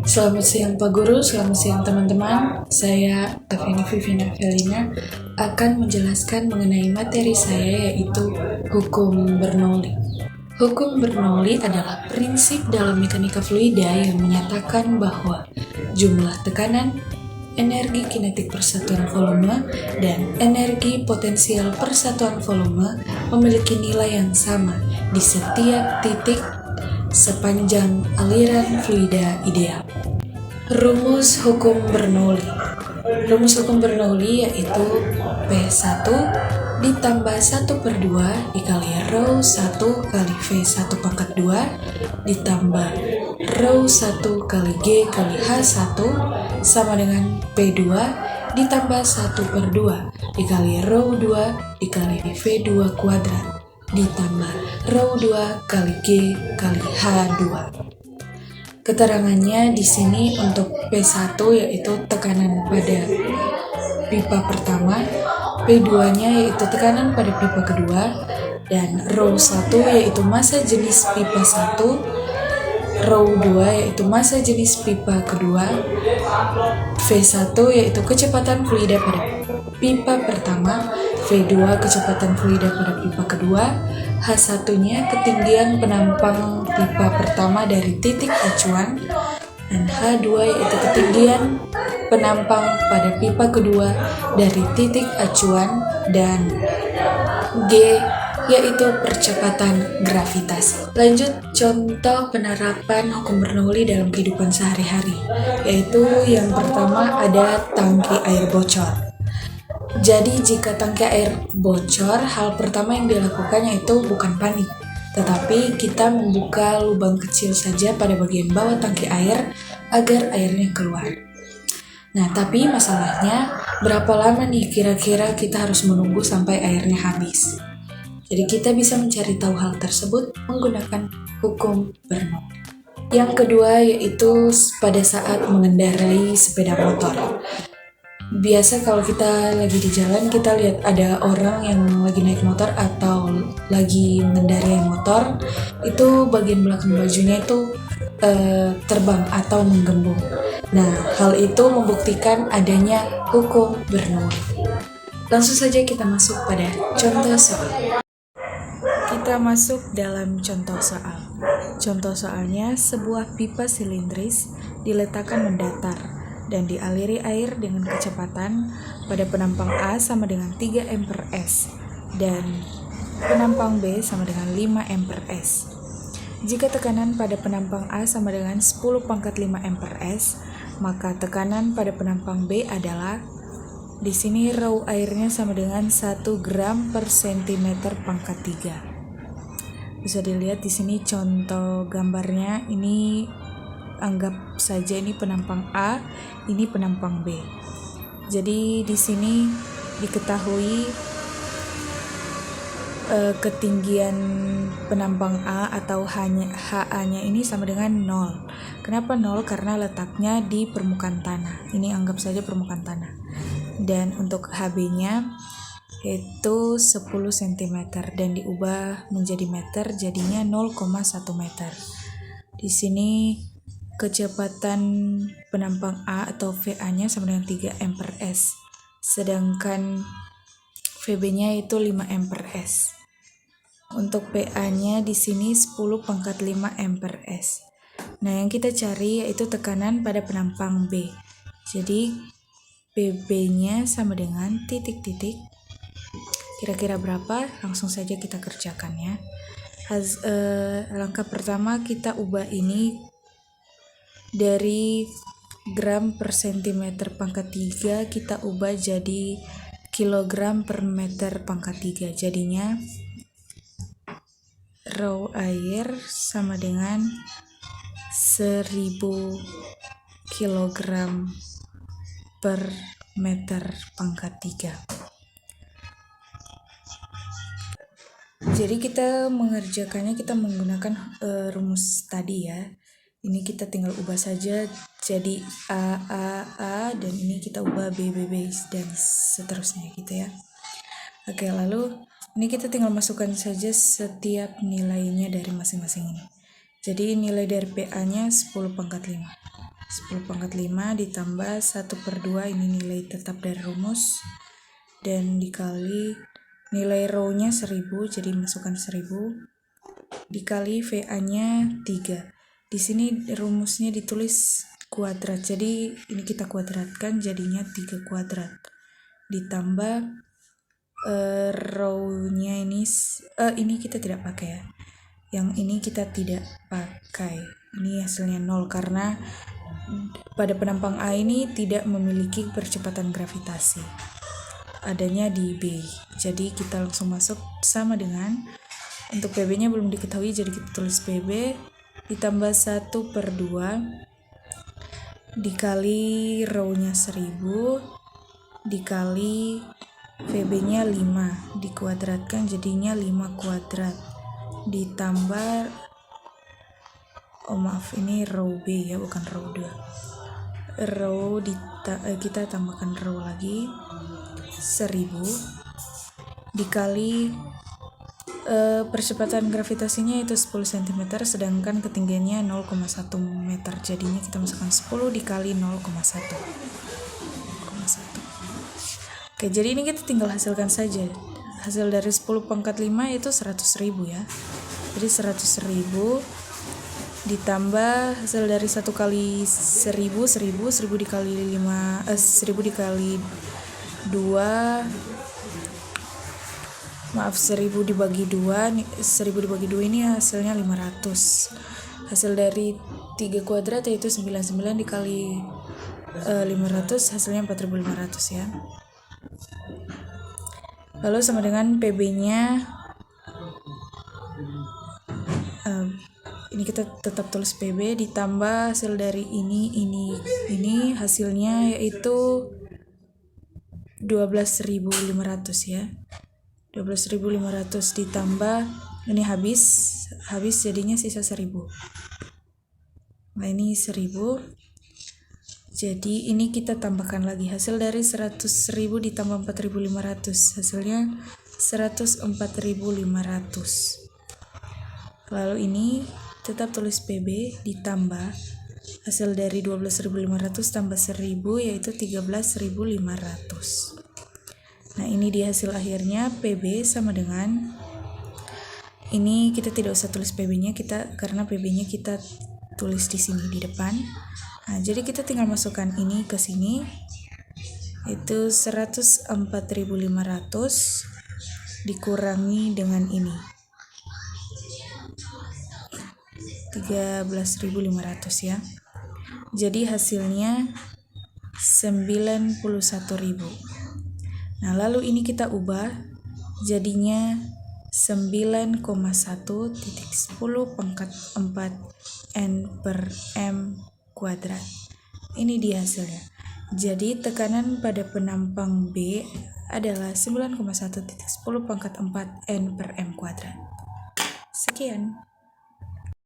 Selamat siang Pak Guru, selamat siang teman-teman. Saya Tafini Vivina Felina akan menjelaskan mengenai materi saya, yaitu hukum Bernoulli. Hukum Bernoulli adalah prinsip dalam mekanika fluida yang menyatakan bahwa jumlah tekanan, energi kinetik persatuan volume, dan energi potensial persatuan volume memiliki nilai yang sama di setiap titik sepanjang aliran fluida ideal. Rumus hukum Bernoulli. Rumus hukum Bernoulli yaitu P1 ditambah 1/2 dikali rho 1 kali V1 pangkat 2 ditambah rho 1 kali G kali H1 sama dengan P2 ditambah 1/2 dikali rho 2 dikali V2 kuadrat ditambah rho 2 kali G kali H2. Keterangannya di sini untuk P1 yaitu tekanan pada pipa pertama, P2-nya yaitu tekanan pada pipa kedua, dan rho 1 yaitu massa jenis pipa 1, rho 2 yaitu massa jenis pipa kedua, V1 yaitu kecepatan fluida pada pipa pertama, V2 kecepatan fluida pada pipa kedua, H1-nya ketinggian penampang pipa pertama dari titik acuan, dan H2 yaitu ketinggian penampang pada pipa kedua dari titik acuan, dan G yaitu percepatan gravitasi. Lanjut contoh penerapan hukum Bernoulli dalam kehidupan sehari-hari, yaitu yang pertama ada tangki air bocor. Jadi jika tangki air bocor, hal pertama yang dilakukan yaitu bukan panik, tetapi kita membuka lubang kecil saja pada bagian bawah tangki air agar airnya keluar. Nah, tapi masalahnya berapa lama nih kira-kira kita harus menunggu sampai airnya habis? Jadi kita bisa mencari tahu hal tersebut menggunakan hukum Bernoulli. Yang kedua yaitu pada saat mengendarai sepeda motor. Biasa kalau kita lagi di jalan, kita lihat ada orang yang lagi naik motor atau lagi mengendarai motor, itu bagian belakang bajunya itu terbang atau menggembung. Nah, hal itu membuktikan adanya hukum Bernoulli. Langsung saja kita masuk pada contoh soal. Kita masuk dalam contoh soal. Contoh soalnya, sebuah pipa silindris diletakkan mendatar dan dialiri air dengan kecepatan pada penampang A sama dengan 3 M/s dan penampang B sama dengan 5 M/s. Jika tekanan pada penampang A sama dengan 10⁵ M/s, maka tekanan pada penampang B adalah, di sini rho airnya sama dengan 1 gram per cm pangkat 3. Bisa dilihat di sini contoh gambarnya, ini anggap saja ini penampang A, ini penampang B. Jadi di sini diketahui ketinggian penampang A atau HA-nya ini sama dengan 0. Kenapa 0? Karena letaknya di permukaan tanah. Ini anggap saja permukaan tanah. Dan untuk HB-nya itu 10 cm dan diubah menjadi meter, jadinya 0,1 meter. Di sini kecepatan penampang A atau VA-nya sama dengan 3 M/s, sedangkan VB-nya itu 5 M/s. Untuk PA-nya di sini 10⁵ M/s. Nah, yang kita cari yaitu tekanan pada penampang B. Jadi PB-nya sama dengan titik-titik. Kira-kira berapa? Langsung saja kita kerjakan ya. Langkah pertama kita ubah ini dari gram per centimeter pangkat 3 kita ubah jadi kilogram per meter pangkat 3. Jadinya rho air sama dengan 1000 kilogram per meter pangkat 3. Jadi kita mengerjakannya kita menggunakan rumus tadi ya. Ini kita tinggal ubah saja jadi A, dan ini kita ubah B, dan seterusnya gitu ya. Oke, lalu ini kita tinggal masukkan saja setiap nilainya dari masing-masing ini. Jadi nilai dari PA-nya 10 pangkat 5. 10 pangkat 5 ditambah 1/2, ini nilai tetap dari rumus. Dan dikali nilai rho-nya 1000, jadi masukkan 1000. Dikali VA-nya 3. Di sini rumusnya ditulis kuadrat. Jadi ini kita kuadratkan jadinya 3 kuadrat. Ditambah rho-nya ini kita tidak pakai ya. Yang ini kita tidak pakai. Ini hasilnya 0 karena pada penampang A ini tidak memiliki percepatan gravitasi. Adanya di B. Jadi kita langsung masuk sama dengan untuk PB-nya belum diketahui, jadi kita tulis PB ditambah 1/2 dikali rho-nya 1000 dikali VB-nya 5 dikuadratkan jadinya 5 kuadrat ditambah ini rho B ya, bukan rho 2. Rho kita tambahkan rho lagi 1000 dikali percepatan gravitasinya itu 10 cm, sedangkan ketinggiannya 0,1 meter, jadinya kita masukkan 10 dikali 0,1. Oke, jadi ini kita tinggal hasilkan saja. Hasil dari 10 pangkat 5 itu 100.000 ya. Jadi 100.000 ditambah hasil dari 1 kali 1000 dikali 5, 1000 dikali 2, maaf 1000 dibagi 2, 1000 dibagi 2 ini hasilnya 500. Hasil dari 3 kuadrat yaitu 99 dikali 500 hasilnya 4500 ya. Lalu sama dengan PB-nya, ini kita tetap tulis PB ditambah hasil dari ini hasilnya yaitu 12.500 ya. 12.500 ditambah ini habis jadinya sisa 1000. Nah ini 1000. Jadi ini kita tambahkan lagi hasil dari 100.000 ditambah 4.500 hasilnya 104.500. Lalu ini tetap tulis PB ditambah hasil dari 12.500 tambah 1000 yaitu 13.500. Nah ini di hasil akhirnya PB sama dengan ini, kita tidak usah tulis PB-nya karena PB-nya kita tulis di sini di depan. Nah, jadi kita tinggal masukkan ini ke sini. Itu 104.500 dikurangi dengan ini. 13.500 ya. Jadi hasilnya 91.000. Nah, lalu ini kita ubah jadinya 9,1 titik 10 pangkat 4 N per M kuadrat. Ini dia hasilnya. Jadi tekanan pada penampang B adalah 9,1 titik 10 pangkat 4 N per M kuadrat. Sekian.